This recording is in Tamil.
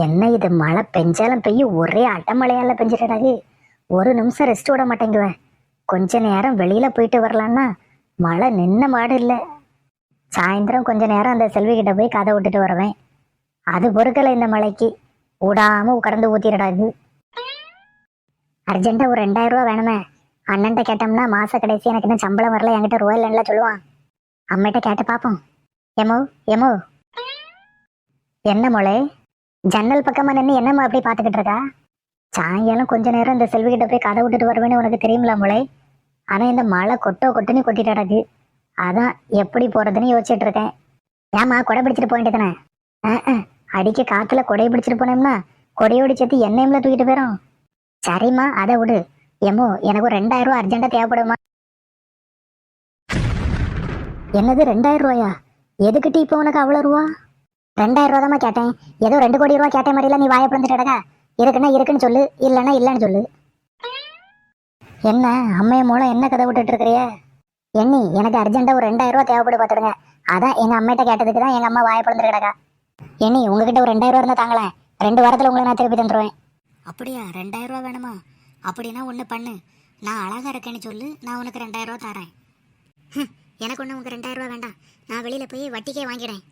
என்ன இது மழை பெஞ்சாலும் பெய்யும், ஒரே அடமழையால பெஞ்சிட்டாது. ஒரு நிமிஷம் ரெஸ்ட் விட மாட்டேங்குவேன். கொஞ்ச நேரம் வெளியில போயிட்டு வரலான்னா மழை நின்ன மாடு இல்லை. சாயந்தரம் கொஞ்ச நேரம் அந்த செல்வி கிட்ட போய் கதை விட்டுட்டு வருவேன். அது பொறுக்கலை இந்த மழைக்கு. விடாம உட்கார்ந்து ஊத்திடாது. அர்ஜென்ட்டா ஒரு 2000 ரூபா வேணுமே. அண்ணன்ட்ட கேட்டோம்னா மாச கடைசி எனக்கு என்ன சம்பளம் வரல, என்கிட்ட ரூபாய் இல்லைன்னா சொல்லுவான். அம்மிட்ட கேட்டு பார்ப்போம். எமோ எமோ. என்ன மொளை, ஜன்னல் பக்கமா நின்று என்னம்மா அப்படி பார்த்துக்கிட்டு இருக்கா? சாயங்காலம் கொஞ்ச நேரம் இந்த செல்வி கிட்ட போய் கதை விட்டுட்டு வருவேன்னு உனக்கு தெரியுமில மொளை. ஆனா இந்த மழை கொட்டுன்னு கொட்டிட்டு கிடக்கு. அதான் எப்படி போறதுன்னு யோசிச்சுட்டு இருக்கேன். ஏமா கொடை பிடிச்சிட்டு போயிட்டு தானே? அடிக்க காத்துல கொடையை பிடிச்சிட்டு போனோம்னா கொடையோடி சேர்த்து எண்ணெய்ல தூக்கிட்டு போயிடும். சரிம்மா அதை விடு. எம்மோ எனக்கு ஒரு 2000 ரூபா அர்ஜென்ட்டா தேவைப்படுமா? என்னது 2000 ரூபாயா? எதுக்கிட்டு இப்போ உனக்கு அவ்வளோ ரூபா? 2000 ரூபா தான் கேட்டேன். ஏதோ 2 கோடி ரூபா கேட்ட மாதிரிலாம் நீ வாயை பிறந்துட்டடா. இருக்குன்னா இருக்குன்னு சொல்லு, இல்லைன்னா இல்லைன்னு சொல்லு. என்ன அம்மைய மூலம் என்ன கதை விட்டுட்டு இருக்கிறிய? எண்ணி எனக்கு அர்ஜென்ட்டா ஒரு 2000 ரூபா தேவைப்படு பார்த்துடுங்க. அதான் எங்க அம்மிட்ட கேட்டதுக்கு தான் எங்க அம்மா வாயை பிறந்துட்டு கிடக்கா. எண்ணி உங்ககிட்ட ஒரு 2000 ரூபா இருந்தா தாங்களேன், 2 வாரத்தில் உங்களை நான் திருப்பி தந்துடுவேன். அப்படியா? 2000 ரூபா வேணுமா? அப்படின்னா ஒன்று பண்ணு, நான் அழகா இருக்கேன்னு சொல்லு, நான் உனக்கு 2000 ரூபா தரேன். எனக்கு ஒன்று உனக்கு 2000 ரூபா வேண்டாம், நான் வெளியில போய் வட்டிக்கே வாங்கிடுறேன்.